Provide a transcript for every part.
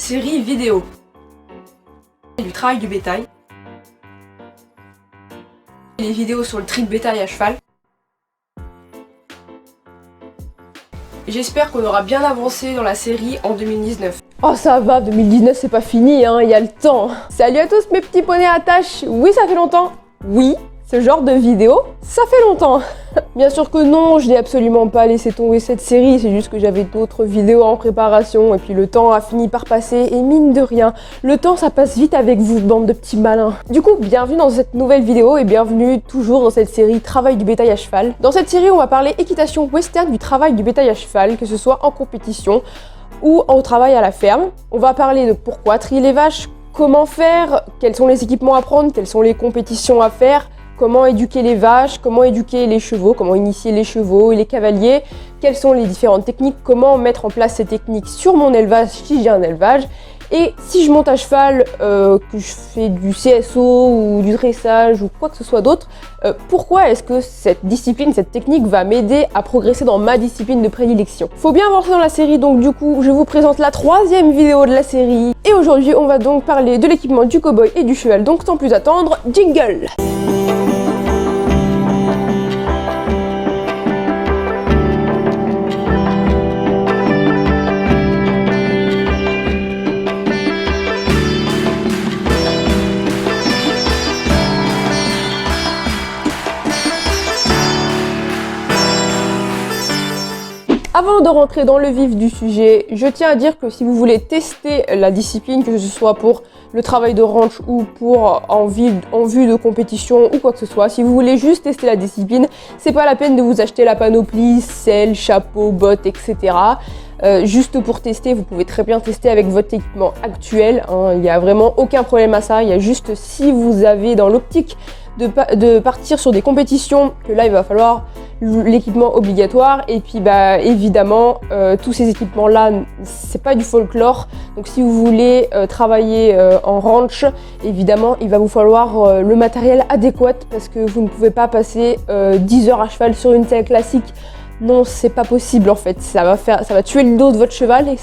série vidéo. Du travail du bétail. Les vidéos sur le tri de bétail à cheval. J'espère qu'on aura bien avancé dans la série en 2019. Oh ça va, 2019 c'est pas fini, hein, y a le temps. Salut à tous mes petits poneys à attache. Oui, ça fait longtemps. Oui, ce genre de vidéo, ça fait longtemps. Bien sûr que non, je n'ai absolument pas laissé tomber cette série, c'est juste que j'avais d'autres vidéos en préparation et puis le temps a fini par passer et mine de rien, le temps ça passe vite avec vous, bande de petits malins. Du coup, bienvenue dans cette nouvelle vidéo et bienvenue toujours dans cette série Travail du bétail à cheval. Dans cette série, on va parler équitation western du travail du bétail à cheval, que ce soit en compétition ou au travail à la ferme. On va parler de pourquoi trier les vaches, comment faire, quels sont les équipements à prendre, quelles sont les compétitions à faire, comment éduquer les vaches, comment éduquer les chevaux, comment initier les chevaux et les cavaliers, quelles sont les différentes techniques, comment mettre en place ces techniques sur mon élevage si j'ai un élevage. Et si je monte à cheval, que je fais du CSO ou du dressage ou quoi que ce soit d'autre, pourquoi est-ce que cette discipline, cette technique va m'aider à progresser dans ma discipline de prédilection? Faut bien avancer dans la série, donc du coup, je vous présente la 3e vidéo de la série. Et aujourd'hui, on va donc parler de l'équipement du cow-boy et du cheval, donc sans plus attendre, jingle! Avant de rentrer dans le vif du sujet, je tiens à dire que si vous voulez tester la discipline, que ce soit pour le travail de ranch ou pour en vue de compétition ou quoi que ce soit, si vous voulez juste tester la discipline, c'est pas la peine de vous acheter la panoplie, selle, chapeau, bottes, etc. Juste pour tester, vous pouvez très bien tester avec votre équipement actuel, hein, il n'y a vraiment aucun problème à ça, il y a juste si vous avez dans l'optique de partir sur des compétitions, que là il va falloir l'équipement obligatoire et puis bah évidemment tous ces équipements là c'est pas du folklore, donc si vous voulez travailler en ranch, évidemment il va vous falloir le matériel adéquat parce que vous ne pouvez pas passer 10 heures à cheval sur une selle classique. Non, c'est pas possible en fait, ça va tuer le dos de votre cheval et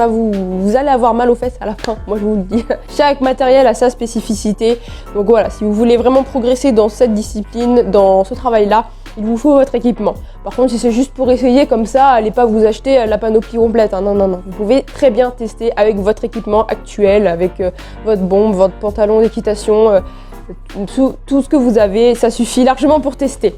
vous allez avoir mal aux fesses à la fin, moi je vous le dis. Chaque matériel a sa spécificité, donc voilà, si vous voulez vraiment progresser dans cette discipline, dans ce travail-là, il vous faut votre équipement. Par contre, si c'est juste pour essayer comme ça, allez pas vous acheter la panoplie complète, hein. Non, non, non. Vous pouvez très bien tester avec votre équipement actuel, avec votre bombe, votre pantalon d'équitation, tout ce que vous avez, ça suffit largement pour tester.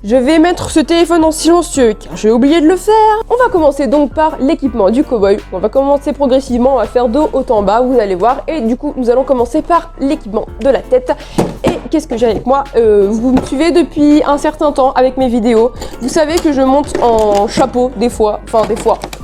Je vais mettre ce téléphone en silencieux car j'ai oublié de le faire. On va commencer donc par l'équipement du cow-boy. On va commencer progressivement, on va faire de haut en bas, vous allez voir. Et du coup, nous allons commencer par l'équipement de la tête. Et qu'est-ce que j'ai avec moi? Vous me suivez depuis un certain temps avec mes vidéos. Vous savez que je monte en chapeau des fois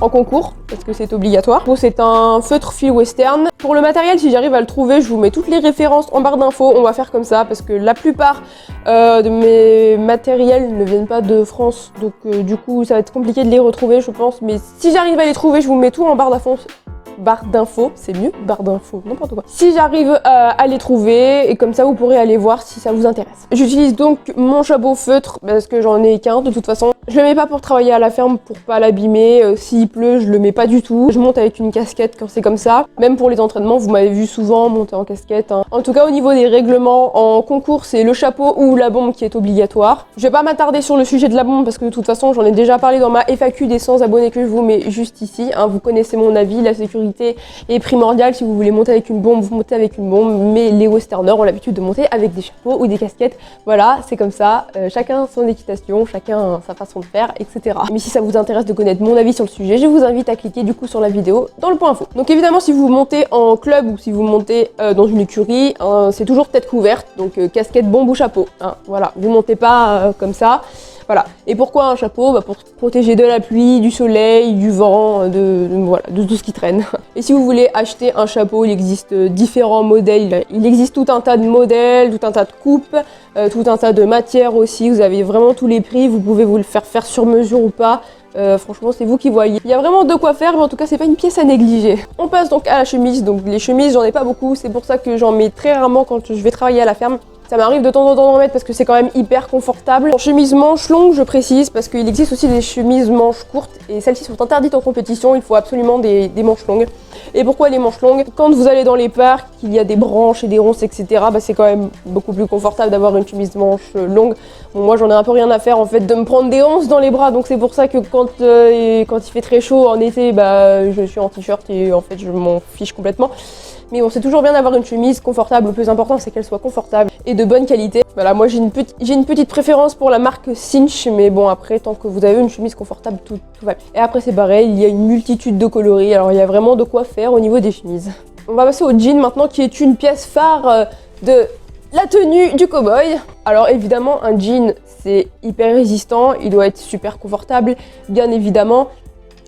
en concours, parce que c'est obligatoire. C'est un feutre fil western. Pour le matériel, si j'arrive à le trouver, je vous mets toutes les références en barre d'infos. On va faire comme ça, parce que la plupart de mes matériels ne viennent pas de France, donc du coup ça va être compliqué de les retrouver je pense, mais si j'arrive à les trouver, je vous mets tout en barre d'infos, c'est mieux, barre d'infos, n'importe quoi. Si j'arrive à les trouver, et comme ça vous pourrez aller voir si ça vous intéresse. J'utilise donc mon chapeau feutre, parce que j'en ai qu'un de toute façon. Je le mets pas pour travailler à la ferme, pour pas l'abîmer, s'il pleut je le mets pas du tout. Je monte avec une casquette quand c'est comme ça. Même pour les entraînements, vous m'avez vu souvent monter en casquette, hein. En tout cas au niveau des règlements, en concours c'est le chapeau ou la bombe qui est obligatoire. Je vais pas m'attarder sur le sujet de la bombe, parce que de toute façon j'en ai déjà parlé dans ma FAQ des 100 abonnés que je vous mets juste ici, hein. Vous connaissez mon avis, la sécurité est primordiale. Si vous voulez monter avec une bombe, vous montez avec une bombe, mais les westerners ont l'habitude de monter avec des chapeaux ou des casquettes. Voilà, c'est comme ça, chacun son équitation, chacun sa façon de faire, etc. Mais si ça vous intéresse de connaître mon avis sur le sujet, je vous invite à cliquer du coup sur la vidéo dans le point info. Donc évidemment, si vous montez en club ou si vous montez dans une écurie, hein, c'est toujours tête couverte, donc casquette, bombe ou chapeau, hein, voilà, vous montez pas comme ça. Voilà. Et pourquoi un chapeau? Bah pour protéger de la pluie, du soleil, du vent, de tout ce qui traîne. Et si vous voulez acheter un chapeau, il existe différents modèles. Il existe tout un tas de modèles, tout un tas de coupes, tout un tas de matières aussi. Vous avez vraiment tous les prix. Vous pouvez vous le faire sur mesure ou pas. Franchement, c'est vous qui voyez. Il y a vraiment de quoi faire, mais en tout cas, c'est pas une pièce à négliger. On passe donc à la chemise. Donc les chemises, j'en ai pas beaucoup. C'est pour ça que j'en mets très rarement quand je vais travailler à la ferme. Ça m'arrive de temps en temps d'en remettre parce que c'est quand même hyper confortable. En chemise manche longue, je précise, parce qu'il existe aussi des chemises manches courtes et celles-ci sont interdites en compétition, il faut absolument des manches longues. Et pourquoi les manches longues? Quand vous allez dans les parcs, il y a des branches et des ronces, etc., bah c'est quand même beaucoup plus confortable d'avoir une chemise manche longue. Bon, moi j'en ai un peu rien à faire en fait de me prendre des ronces dans les bras, donc c'est pour ça que quand il fait très chaud en été, bah je suis en t-shirt et en fait je m'en fiche complètement. Mais bon, c'est toujours bien d'avoir une chemise confortable. Le plus important, c'est qu'elle soit confortable et de bonne qualité. Voilà, moi j'ai une petite préférence pour la marque Cinch, mais bon, après, tant que vous avez une chemise confortable, tout va bien. Et après, c'est pareil, il y a une multitude de coloris, alors il y a vraiment de quoi faire au niveau des chemises. On va passer au jean maintenant, qui est une pièce phare de la tenue du cow-boy. Alors évidemment, un jean, c'est hyper résistant, il doit être super confortable, bien évidemment.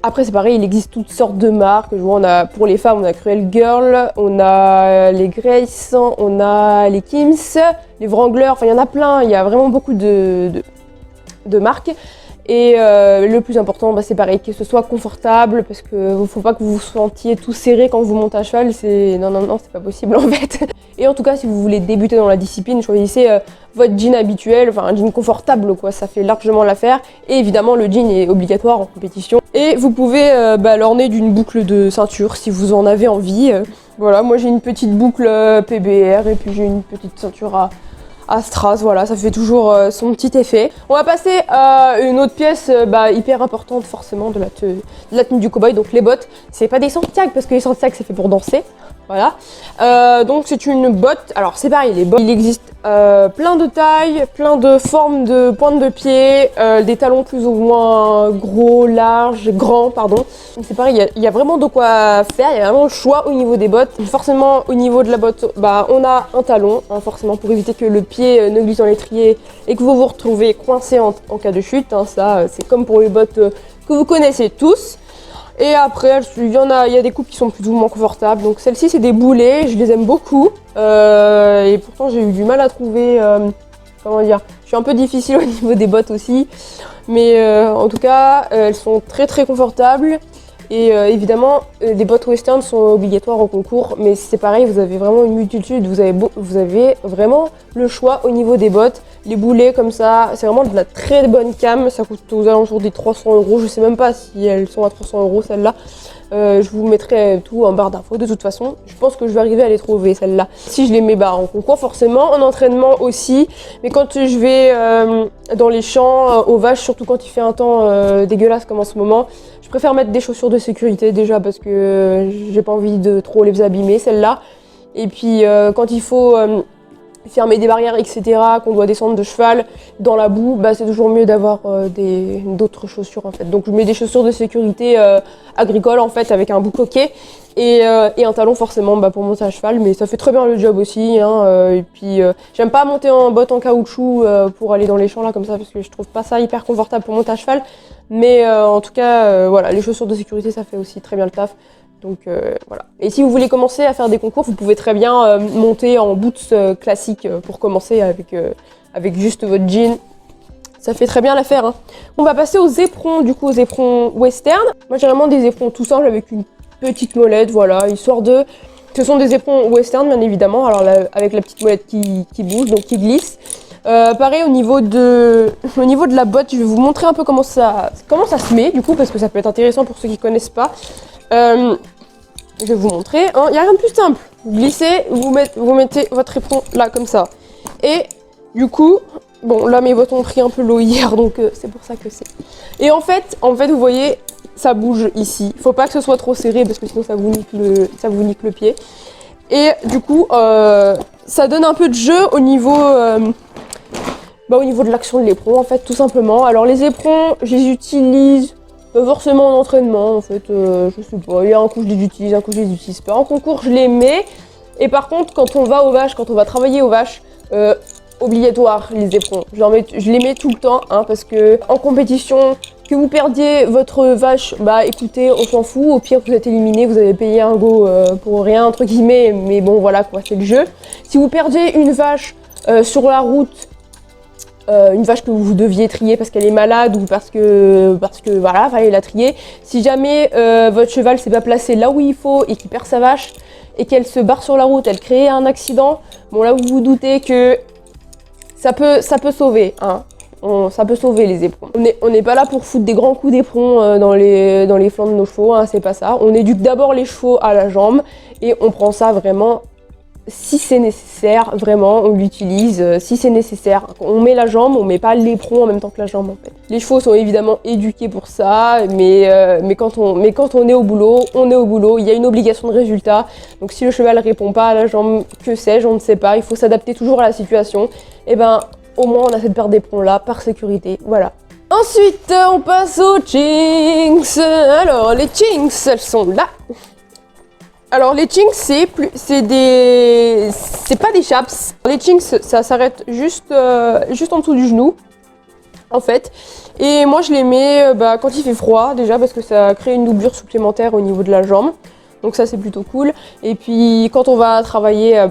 Après c'est pareil, il existe toutes sortes de marques. Je vois, on a, pour les femmes, on a Cruel Girl, on a les Grace, on a les Kims, les Wrangler, enfin il y en a plein, il y a vraiment beaucoup de marques. Et le plus important, bah, c'est pareil, que ce soit confortable, parce qu'il ne faut pas que vous vous sentiez tout serré quand vous montez à cheval, non, c'est pas possible en fait. Et en tout cas, si vous voulez débuter dans la discipline, choisissez votre jean habituel, enfin un jean confortable quoi, ça fait largement l'affaire. Et évidemment, le jean est obligatoire en compétition. Et vous pouvez l'orner d'une boucle de ceinture si vous en avez envie. Voilà, moi j'ai une petite boucle PBR et puis j'ai une petite ceinture à strass, voilà, ça fait toujours son petit effet. On va passer à une autre pièce hyper importante forcément de la tenue du cow-boy, donc les bottes. C'est pas des Santiago parce que les Santiago c'est fait pour danser, voilà. Donc c'est une botte, alors c'est pareil, les bottes, il existe plein de tailles, plein de formes de pointe de pied, des talons plus ou moins gros, larges, grands, pardon. C'est pareil, il y a vraiment de quoi faire, il y a vraiment le choix au niveau des bottes. Forcément au niveau de la botte, on a un talon, hein, forcément pour éviter que le pied ne glisse dans l'étrier et que vous vous retrouvez coincé en cas de chute, hein, ça c'est comme pour les bottes que vous connaissez tous. Et après, il y a des coupes qui sont plus ou moins confortables. Donc celles-ci, c'est des boulets, je les aime beaucoup. Et pourtant, j'ai eu du mal à trouver, comment dire, je suis un peu difficile au niveau des bottes aussi. Mais en tout cas, elles sont très très confortables. Et évidemment, les bottes western sont obligatoires en concours, mais c'est pareil, vous avez vraiment une multitude, vous avez vraiment le choix au niveau des bottes. Les boulets comme ça, c'est vraiment de la très bonne cam, ça coûte aux alentours des 300 €, je sais même pas si elles sont à 300 € celles-là. Je vous mettrai tout en barre d'infos de toute façon, je pense que je vais arriver à les trouver celles-là. Si je les mets en concours forcément, en entraînement aussi, mais quand je vais dans les champs, aux vaches, surtout quand il fait un temps dégueulasse comme en ce moment, je préfère mettre des chaussures de sécurité déjà parce que j'ai pas envie de trop les abîmer celles-là. Et puis quand il faut fermer des barrières, etc., qu'on doit descendre de cheval dans la boue, c'est toujours mieux d'avoir d'autres chaussures en fait. Donc je mets des chaussures de sécurité agricoles en fait avec un bout coquet et un talon forcément pour monter à cheval, mais ça fait très bien le job aussi. Hein, et puis j'aime pas monter en bottes en caoutchouc pour aller dans les champs là comme ça parce que je trouve pas ça hyper confortable pour monter à cheval. Mais en tout cas, voilà, les chaussures de sécurité ça fait aussi très bien le taf. Donc voilà. Et si vous voulez commencer à faire des concours, vous pouvez très bien monter en boots classiques pour commencer avec juste votre jean. Ça fait très bien l'affaire. Hein. On va passer aux éperons, du coup aux éperons western. Moi j'ai vraiment des éperons tout simples avec une petite molette, voilà, histoire de... Ce sont des éperons western bien évidemment, alors là, avec la petite molette qui bouge, donc qui glisse. Pareil au niveau de la botte, je vais vous montrer un peu comment ça se met du coup, parce que ça peut être intéressant pour ceux qui ne connaissent pas. Je vais vous montrer, il n'y a rien de plus simple. Vous glissez, vous mettez votre éperon là comme ça. Et du coup, bon là mes bottes ont pris un peu l'eau hier, donc c'est pour ça que c'est. Et en fait vous voyez, ça bouge ici. Faut pas que ce soit trop serré parce que sinon ça vous nique le pied. Et du coup, ça donne un peu de jeu au niveau de l'action de l'éperon en fait, tout simplement. Alors les éperons, je les utilise pas forcément en entraînement en fait, je sais pas, il y a un coup je les utilise, un coup je les utilise pas. En concours je les mets, et par contre quand on va aux vaches, quand on va travailler aux vaches, obligatoire les éperons. Je les mets tout le temps, hein, parce que en compétition, que vous perdiez votre vache, écoutez, on s'en fout, au pire vous êtes éliminé, vous avez payé un go pour rien entre guillemets, mais bon voilà quoi, c'est le jeu. Si vous perdiez une vache sur la route, une vache que vous deviez trier parce qu'elle est malade ou parce que voilà, fallait la trier. Si jamais votre cheval s'est pas placé là où il faut et qu'il perd sa vache et qu'elle se barre sur la route, elle crée un accident, bon là vous vous doutez que ça peut sauver, hein. Ça peut sauver les éperons. On n'est pas là pour foutre des grands coups d'éperon dans les flancs de nos chevaux, hein, c'est pas ça. On éduque d'abord les chevaux à la jambe et on prend ça vraiment si c'est nécessaire, vraiment, on l'utilise si c'est nécessaire. On met la jambe, on met pas l'éperon en même temps que la jambe en fait. Les chevaux sont évidemment éduqués pour ça, mais quand on est au boulot, on est au boulot, il y a une obligation de résultat. Donc si le cheval répond pas à la jambe, que sais-je, on ne sait pas, il faut s'adapter toujours à la situation. Et ben, au moins on a cette paire d'éperons là, par sécurité, voilà. Ensuite, on passe aux chinks. Alors, les chinks, elles sont là. Alors les chinks, c'est pas des chaps. Les chinks, ça s'arrête juste en dessous du genou, en fait. Et moi je les mets quand il fait froid, déjà parce que ça crée une doublure supplémentaire au niveau de la jambe. Donc ça c'est plutôt cool. Et puis quand on va travailler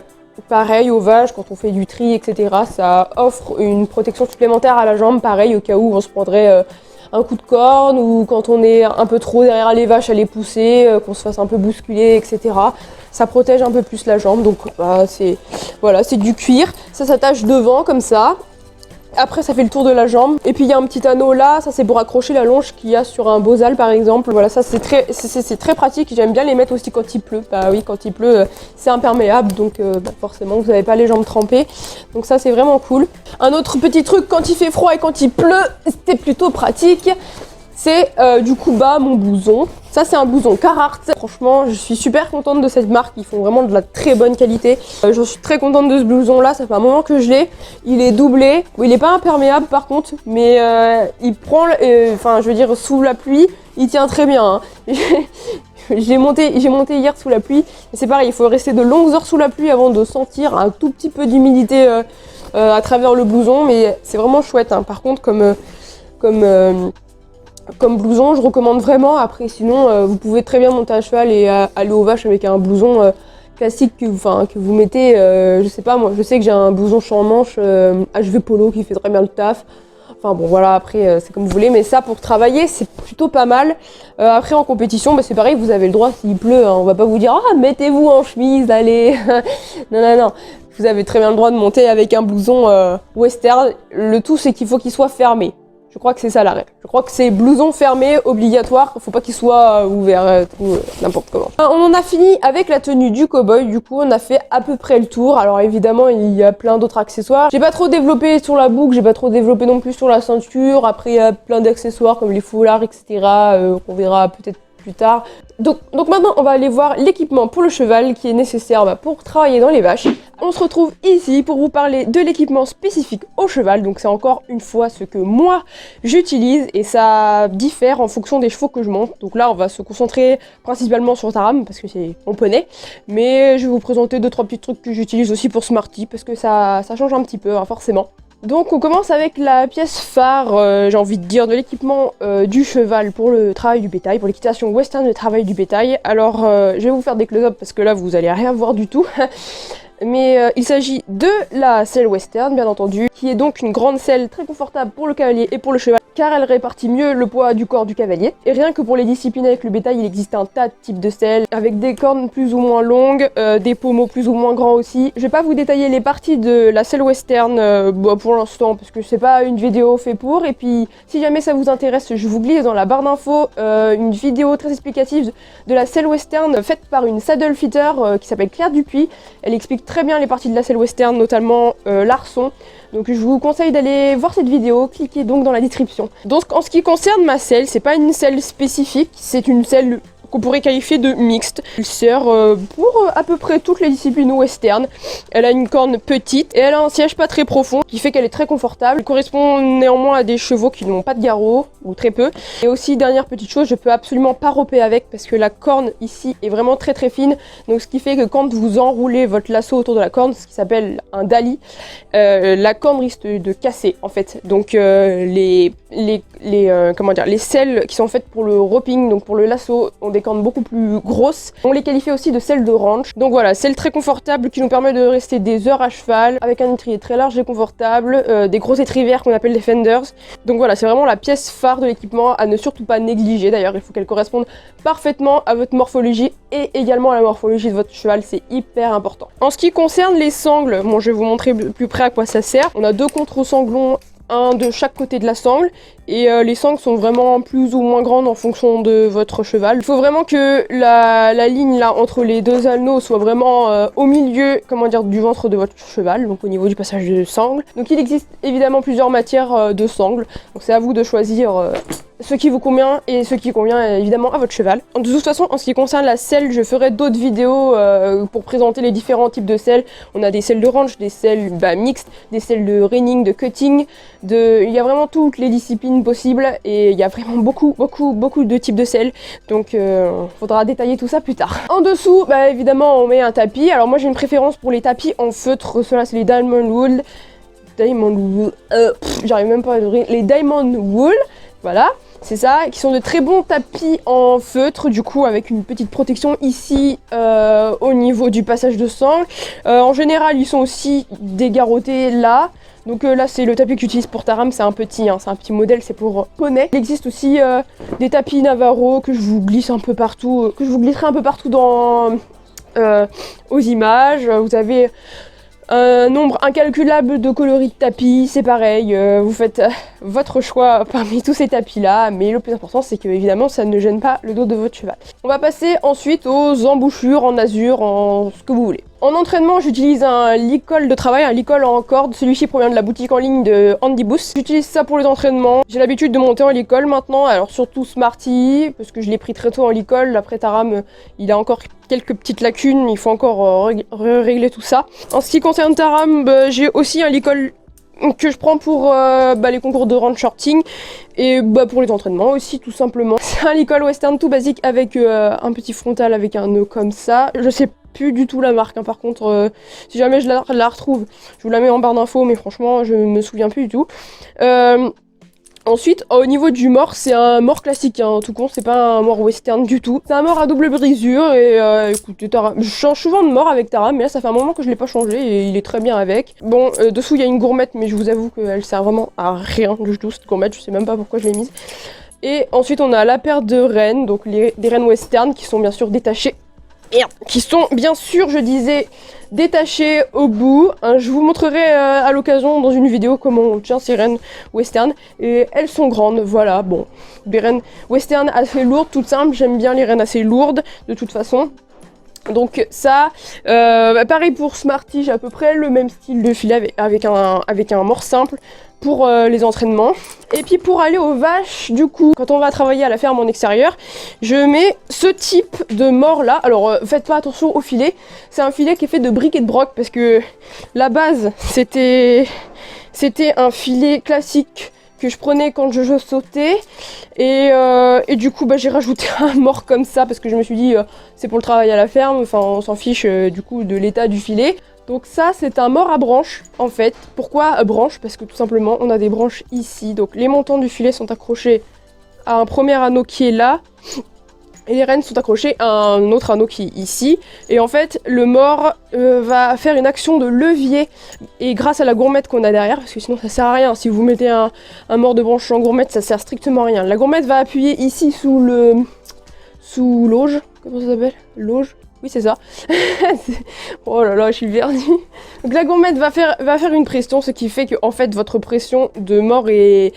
pareil aux vaches, quand on fait du tri, etc. Ça offre une protection supplémentaire à la jambe, pareil au cas où on se prendrait un coup de corne ou quand on est un peu trop derrière les vaches à les pousser, qu'on se fasse un peu bousculer, etc. Ça protège un peu plus la jambe, donc c'est du cuir, ça s'attache devant comme ça. Après ça fait le tour de la jambe, et puis il y a un petit anneau là, ça c'est pour accrocher la longe qu'il y a sur un bozal par exemple. Voilà, ça c'est très pratique, j'aime bien les mettre aussi quand il pleut. Bah oui, quand il pleut c'est imperméable, donc forcément vous n'avez pas les jambes trempées, donc ça c'est vraiment cool. Un autre petit truc quand il fait froid et quand il pleut, c'était plutôt pratique, c'est du coup mon blouson. Ça c'est un blouson Carhartt. Franchement, je suis super contente de cette marque. Ils font vraiment de la très bonne qualité. Je suis très contente de ce blouson là. Ça fait un moment que je l'ai. Il est doublé. Il n'est pas imperméable par contre, mais il prend, je veux dire sous la pluie, il tient très bien. Hein. J'ai monté hier sous la pluie. C'est pareil, il faut rester de longues heures sous la pluie avant de sentir un tout petit peu d'humidité à travers le blouson. Mais c'est vraiment chouette. Hein. Par contre, comme blouson, je recommande vraiment. Après, sinon, vous pouvez très bien monter à cheval et aller aux vaches avec un blouson classique que vous mettez. Je sais pas, moi, je sais que j'ai un blouson champ-manche HV Polo qui fait très bien le taf. Enfin bon, voilà, après, c'est comme vous voulez. Mais ça, pour travailler, c'est plutôt pas mal. Après, en compétition, c'est pareil, vous avez le droit s'il pleut. Hein, on va pas vous dire « Ah, mettez-vous en chemise, allez !» Non. Vous avez très bien le droit de monter avec un blouson western. Le tout, c'est qu'il faut qu'il soit fermé. Je crois que c'est ça la règle. Je crois que c'est blouson fermé, obligatoire. Faut pas qu'il soit ouvert, n'importe comment. On en a fini avec la tenue du cow-boy. Du coup, on a fait à peu près le tour. Alors évidemment, il y a plein d'autres accessoires. J'ai pas trop développé sur la boucle, j'ai pas trop développé non plus sur la ceinture. Après, il y a plein d'accessoires comme les foulards, etc. Qu'on verra peut-être plus tard. Donc maintenant, on va aller voir l'équipement pour le cheval qui est nécessaire pour travailler dans les vaches. On se retrouve ici pour vous parler de l'équipement spécifique au cheval. Donc c'est encore une fois ce que moi j'utilise et ça diffère en fonction des chevaux que je monte. Donc là, on va se concentrer principalement sur Taram parce que c'est mon poney. Mais je vais vous présenter 2-3 petits trucs que j'utilise aussi pour Smarty parce que ça change un petit peu, hein, forcément. Donc on commence avec la pièce phare, j'ai envie de dire, de l'équipement du cheval pour le travail du bétail, pour l'équitation western de travail du bétail. Alors je vais vous faire des close-up parce que là vous allez rien voir du tout. Mais il s'agit de la selle western, bien entendu, qui est donc une grande selle très confortable pour le cavalier et pour le cheval, car elle répartit mieux le poids du corps du cavalier. Et rien que pour les disciplines avec le bétail, il existe un tas de types de selles, avec des cornes plus ou moins longues, des pommeaux plus ou moins grands aussi. Je vais pas vous détailler les parties de la selle western pour l'instant, parce que c'est pas une vidéo faite pour. Et puis, si jamais ça vous intéresse, je vous glisse dans la barre d'infos une vidéo très explicative de la selle western faite par une saddle fitter qui s'appelle Claire Dupuis. Elle explique très bien les parties de la selle western, notamment l'arçon. Donc je vous conseille d'aller voir cette vidéo, cliquez donc dans la description. Donc en ce qui concerne ma selle, c'est pas une selle spécifique, c'est une selle qu'on pourrait qualifier de mixte. Elle sert pour à peu près toutes les disciplines western. Elle a une corne petite et elle a un siège pas très profond qui fait qu'elle est très confortable. Elle correspond néanmoins à des chevaux qui n'ont pas de garrot ou très peu. Et aussi, dernière petite chose, je peux absolument pas roper avec parce que la corne ici est vraiment très très fine. Donc ce qui fait que quand vous enroulez votre lasso autour de la corne, ce qui s'appelle un dali, la corne risque de casser en fait. Donc les selles qui sont faites pour le roping, donc pour le lasso, ont des cornes beaucoup plus grosses. On les qualifie aussi de selles de ranch. Donc voilà, selle très confortable qui nous permet de rester des heures à cheval, avec un étrier très large et confortable, des gros étrivières qu'on appelle des fenders. Donc voilà, c'est vraiment la pièce phare de l'équipement à ne surtout pas négliger. D'ailleurs, il faut qu'elle corresponde parfaitement à votre morphologie et également à la morphologie de votre cheval, c'est hyper important. En ce qui concerne les sangles, bon, je vais vous montrer plus près à quoi ça sert. On a deux contre-sanglons, un de chaque côté de la sangle, et les sangles sont vraiment plus ou moins grandes en fonction de votre cheval. Il faut vraiment que la ligne là entre les deux anneaux soit vraiment au milieu, comment dire, du ventre de votre cheval, donc au niveau du passage de sangle. Donc il existe évidemment plusieurs matières de sangle, donc c'est à vous de choisir ce qui vous convient et ce qui convient évidemment à votre cheval. De toute façon, en ce qui concerne la selle, je ferai d'autres vidéos pour présenter les différents types de selles. On a des selles de ranch, des selles mixtes, des selles de reining, de cutting, il y a vraiment toutes les disciplines possibles et il y a vraiment beaucoup de types de selles. Donc faudra détailler tout ça plus tard. En dessous, évidemment, on met un tapis. Alors moi j'ai une préférence pour les tapis en feutre. Ceux-là c'est les Diamond Wool. J'arrive même pas à dire. Les Diamond Wool, voilà. C'est ça, qui sont de très bons tapis en feutre, du coup avec une petite protection ici au niveau du passage de sangle. En général, ils sont aussi dégarrotés là. Donc là, c'est le tapis que j'utilise pour Taram, c'est un petit modèle, c'est pour poney. Il existe aussi des tapis Navarro que je vous glisse un peu partout, que je vous glisserai un peu partout aux images. Vous avez un nombre incalculable de coloris de tapis, c'est pareil, vous faites votre choix parmi tous ces tapis là, mais le plus important c'est que évidemment ça ne gêne pas le dos de votre cheval. On va passer ensuite aux embouchures en azur, en ce que vous voulez. En entraînement, j'utilise un licol de travail, un licol en corde. Celui-ci provient de la boutique en ligne de Andy Boost. J'utilise ça pour les entraînements. J'ai l'habitude de monter en licol maintenant, alors surtout Smarty, parce que je l'ai pris très tôt en licol. Après Taram, il a encore quelques petites lacunes, il faut encore régler tout ça. En ce qui concerne Taram, j'ai aussi un licol que je prends pour les concours de ranch shorting et pour les entraînements aussi tout simplement. C'est un licol western tout basique avec un petit frontal avec un nœud comme ça. Je sais plus du tout la marque, hein. Par contre si jamais je la retrouve, je vous la mets en barre d'infos, mais franchement je me souviens plus du tout. Ensuite, au niveau du mors, c'est un mors classique, hein, tout con, c'est pas un mors western du tout. C'est un mors à double brisure et écoutez, je change souvent de mors avec Taram, mais là ça fait un moment que je l'ai pas changé et il est très bien avec. Bon, dessous il y a une gourmette, mais je vous avoue qu'elle sert vraiment à rien du tout cette gourmette, je sais même pas pourquoi je l'ai mise. Et ensuite on a la paire de rennes, donc des rennes western qui sont bien sûr détachées. Qui sont bien sûr, je disais, détachées au bout. Je vous montrerai à l'occasion dans une vidéo comment on tient ces rennes western. Et elles sont grandes, voilà, bon. Des rennes western assez lourdes, toutes simples. J'aime bien les rennes assez lourdes, de toute façon. Donc ça, pareil pour Smarty, j'ai à peu près le même style de filet avec un mors simple pour les entraînements. Et puis pour aller aux vaches, du coup, quand on va travailler à la ferme en extérieur, je mets ce type de mors là. Alors faites pas attention au filet, c'est un filet qui est fait de briques et de broc parce que la base c'était un filet classique que je prenais quand je sautais et du coup j'ai rajouté un mors comme ça parce que je me suis dit c'est pour le travail à la ferme, enfin on s'en fiche du coup de l'état du filet. Donc ça c'est un mors à branches en fait. Pourquoi branches? Parce que tout simplement on a des branches ici, donc les montants du filet sont accrochés à un premier anneau qui est là et les rennes sont accrochées à un autre anneau qui est ici. Et en fait, le mors va faire une action de levier. Et grâce à la gourmette qu'on a derrière, parce que sinon ça sert à rien. Si vous mettez un mors de branche en gourmette, ça sert strictement à rien. La gourmette va appuyer ici sous l'auge. Comment ça s'appelle? L'auge? Oui, c'est ça. Oh là là, je suis perdue. Donc la gourmette va faire une pression, ce qui fait que en fait votre pression de mors est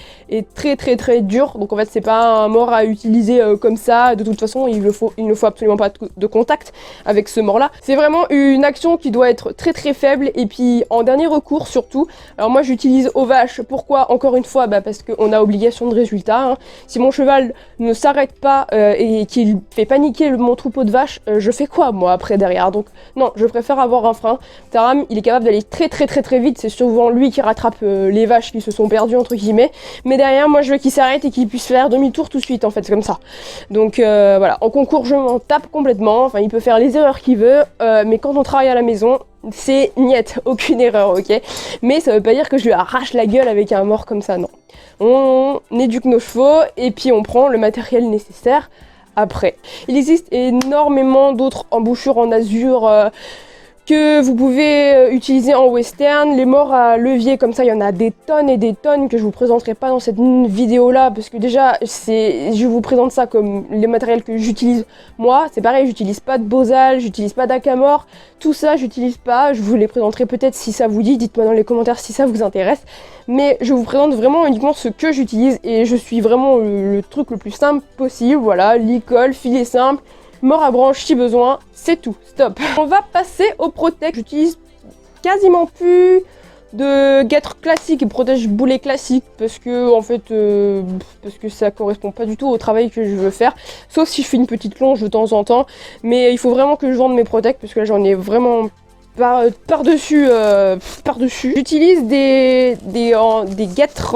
très dure. Donc en fait c'est pas un mors à utiliser comme ça. De toute façon il ne faut absolument pas de contact avec ce mors là. C'est vraiment une action qui doit être très faible et puis en dernier recours surtout. Alors moi j'utilise aux vaches. Pourquoi? Encore une fois parce qu'on a obligation de résultat, hein. Si mon cheval ne s'arrête pas et qu'il fait paniquer mon troupeau de vaches, je fais quoi moi après derrière? Donc non, je préfère avoir un frein. Taram il est capable d'aller très vite, c'est souvent lui qui rattrape les vaches qui se sont perdues entre guillemets, mais derrière moi je veux qu'il s'arrête et qu'il puisse faire demi-tour tout de suite en fait, c'est comme ça. Donc voilà, en concours je m'en tape complètement, enfin il peut faire les erreurs qu'il veut, mais quand on travaille à la maison c'est niette, aucune erreur, ok. Mais ça veut pas dire que je lui arrache la gueule avec un mors comme ça, non. On éduque nos chevaux et puis on prend le matériel nécessaire après. Il existe énormément d'autres embouchures en azur que vous pouvez utiliser en western. Les morts à levier comme ça, il y en a des tonnes et des tonnes que je vous présenterai pas dans cette vidéo là, parce que déjà je vous présente ça comme les matériels que j'utilise moi. C'est pareil, j'utilise pas de bosal, j'utilise pas d'akamor, tout ça j'utilise pas. Je vous les présenterai peut-être si ça vous dit, dites-moi dans les commentaires si ça vous intéresse, mais je vous présente vraiment uniquement ce que j'utilise et je suis vraiment le truc le plus simple possible. Voilà, licol, filet simple, mort à branche si besoin, c'est tout, stop. On va passer au protect. J'utilise quasiment plus de guêtre classique et protège boulet classique parce que en fait parce que ça correspond pas du tout au travail que je veux faire, sauf si je fais une petite longe de temps en temps, mais il faut vraiment que je vende mes protects parce que là j'en ai vraiment par-dessus. J'utilise des guêtres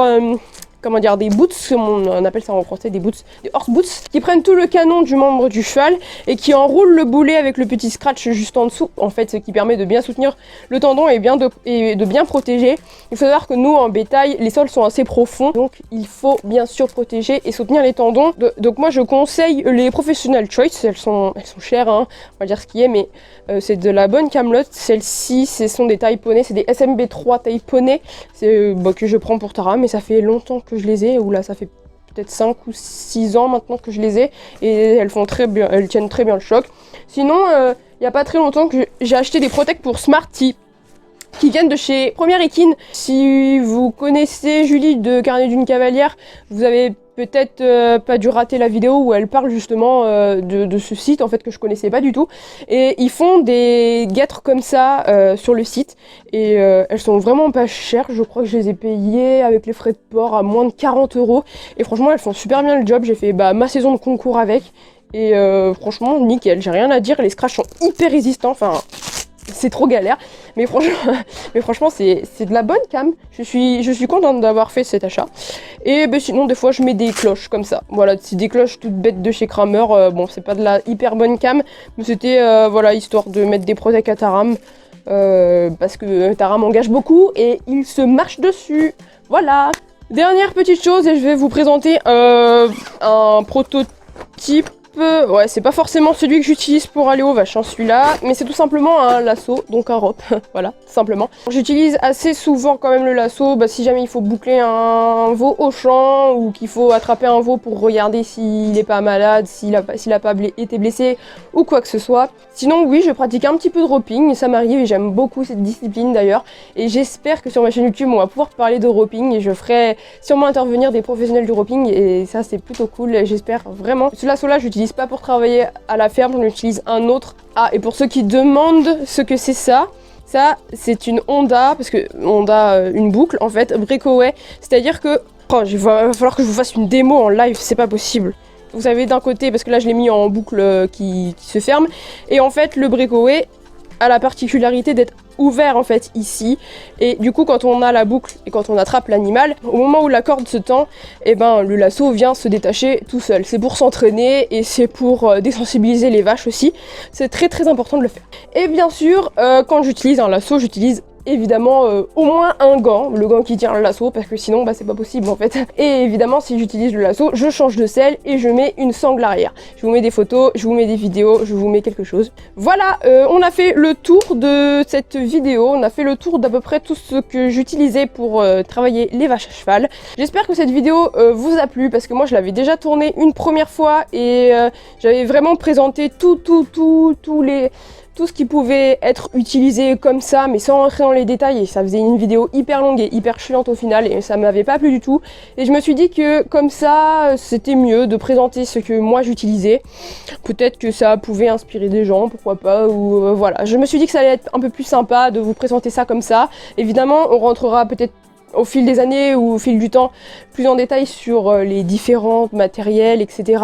comment dire, des boots, on appelle ça en français des boots, des horse boots, qui prennent tout le canon du membre du cheval et qui enroulent le boulet avec le petit scratch juste en dessous, en fait, ce qui permet de bien soutenir le tendon et de bien protéger. Il faut savoir que nous, en bétail, les sols sont assez profonds, donc il faut bien sûr protéger et soutenir les tendons. Donc moi, je conseille les professional choice, elles sont chères, hein, on va dire ce qui est, mais c'est de la bonne camelote. Celles-ci, ce sont des tailles poney, c'est des SMB3 taille poney, que je prends pour Tara, mais ça fait longtemps que je les ai, ou là ça fait peut-être 5 ou 6 ans maintenant que je les ai, et elles font très bien, elles tiennent très bien le choc. Sinon, il n'y a pas très longtemps que j'ai acheté des protects pour Smarty, qui viennent de chez Première Équine. Si vous connaissez Julie de Carnet d'une Cavalière, vous avez peut-être pas dû rater la vidéo où elle parle justement de ce site en fait que je connaissais pas du tout, et ils font des guêtres comme ça sur le site, et elles sont vraiment pas chères. Je crois que je les ai payées avec les frais de port à moins de 40 €, et franchement elles font super bien le job. J'ai fait ma saison de concours avec, et franchement nickel, j'ai rien à dire. Les scratchs sont hyper résistants, enfin c'est trop galère, mais franchement c'est de la bonne cam. Je suis contente d'avoir fait cet achat. Et sinon des fois je mets des cloches comme ça, voilà, c'est des cloches toutes bêtes de chez Kramer. Bon, c'est pas de la hyper bonne cam, mais c'était voilà, histoire de mettre des protects à Taram, parce que Taram engage beaucoup et il se marche dessus, voilà. Dernière petite chose, et je vais vous présenter un prototype. Ouais, c'est pas forcément celui que j'utilise pour aller aux vaches, hein, celui-là, mais c'est tout simplement un lasso, donc un rope, voilà, simplement. J'utilise assez souvent quand même le lasso, si jamais il faut boucler un veau au champ, ou qu'il faut attraper un veau pour regarder s'il est pas malade, s'il a pas été blessé, ou quoi que ce soit. Sinon oui, je pratique un petit peu de roping, ça m'arrive, et j'aime beaucoup cette discipline d'ailleurs, et j'espère que sur ma chaîne YouTube on va pouvoir parler de roping, et je ferai sûrement intervenir des professionnels du roping, et ça c'est plutôt cool, j'espère vraiment. Ce lasso-là, j'utilise pas pour travailler à la ferme, j'en utilise un autre. Ah, et pour ceux qui demandent ce que c'est ça c'est une Honda, parce que Honda, une boucle en fait, breakaway, c'est-à-dire que il va falloir que je vous fasse une démo en live, c'est pas possible. Vous savez, d'un côté, parce que là je l'ai mis en boucle qui se ferme, et en fait le breakaway a la particularité d'être ouvert en fait ici, et du coup quand on a la boucle et quand on attrape l'animal, au moment où la corde se tend, et le lasso vient se détacher tout seul. C'est pour s'entraîner et c'est pour désensibiliser les vaches aussi, c'est très très important de le faire. Et bien sûr quand j'utilise un lasso, j'utilise évidemment au moins un gant, le gant qui tient le lasso, parce que sinon c'est pas possible en fait. Et évidemment si j'utilise le lasso, je change de selle et je mets une sangle arrière. Je vous mets des photos, je vous mets des vidéos, je vous mets quelque chose. Voilà, on a fait le tour de cette vidéo, on a fait le tour d'à peu près tout ce que j'utilisais pour travailler les vaches à cheval. J'espère que cette vidéo vous a plu, parce que moi je l'avais déjà tournée une première fois, et j'avais vraiment présenté tout ce qui pouvait être utilisé comme ça, mais sans rentrer dans les détails, et ça faisait une vidéo hyper longue et hyper chiante au final, et ça m'avait pas plu du tout. Et je me suis dit que comme ça, c'était mieux de présenter ce que moi j'utilisais. Peut-être que ça pouvait inspirer des gens, pourquoi pas, ou voilà. Je me suis dit que ça allait être un peu plus sympa de vous présenter ça comme ça. Évidemment, on rentrera peut-être au fil des années ou au fil du temps plus en détail sur les différents matériels, etc.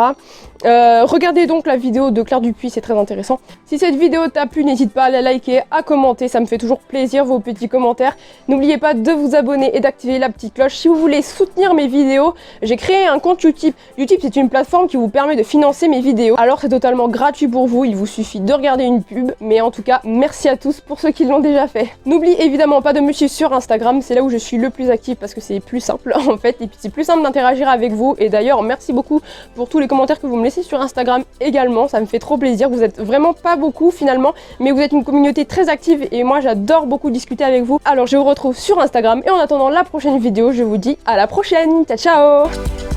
Regardez donc la vidéo de Claire Dupuis, c'est très intéressant. Si cette vidéo t'a plu, n'hésite pas à la liker, à commenter, ça me fait toujours plaisir vos petits commentaires. N'oubliez pas de vous abonner et d'activer la petite cloche. Si vous voulez soutenir mes vidéos, j'ai créé un compte Utip. Utip, c'est une plateforme qui vous permet de financer mes vidéos. Alors c'est totalement gratuit pour vous, il vous suffit de regarder une pub. Mais en tout cas, merci à tous pour ceux qui l'ont déjà fait. N'oublie évidemment pas de me suivre sur Instagram, c'est là où je suis le plus active parce que c'est plus simple en fait. Et puis c'est plus simple d'interagir avec vous. Et d'ailleurs, merci beaucoup pour tous les commentaires que vous me laissez laisser sur Instagram également, ça me fait trop plaisir. Vous êtes vraiment pas beaucoup finalement, mais vous êtes une communauté très active et moi j'adore beaucoup discuter avec vous. Alors je vous retrouve sur Instagram et en attendant la prochaine vidéo, je vous dis à la prochaine. Ciao ciao.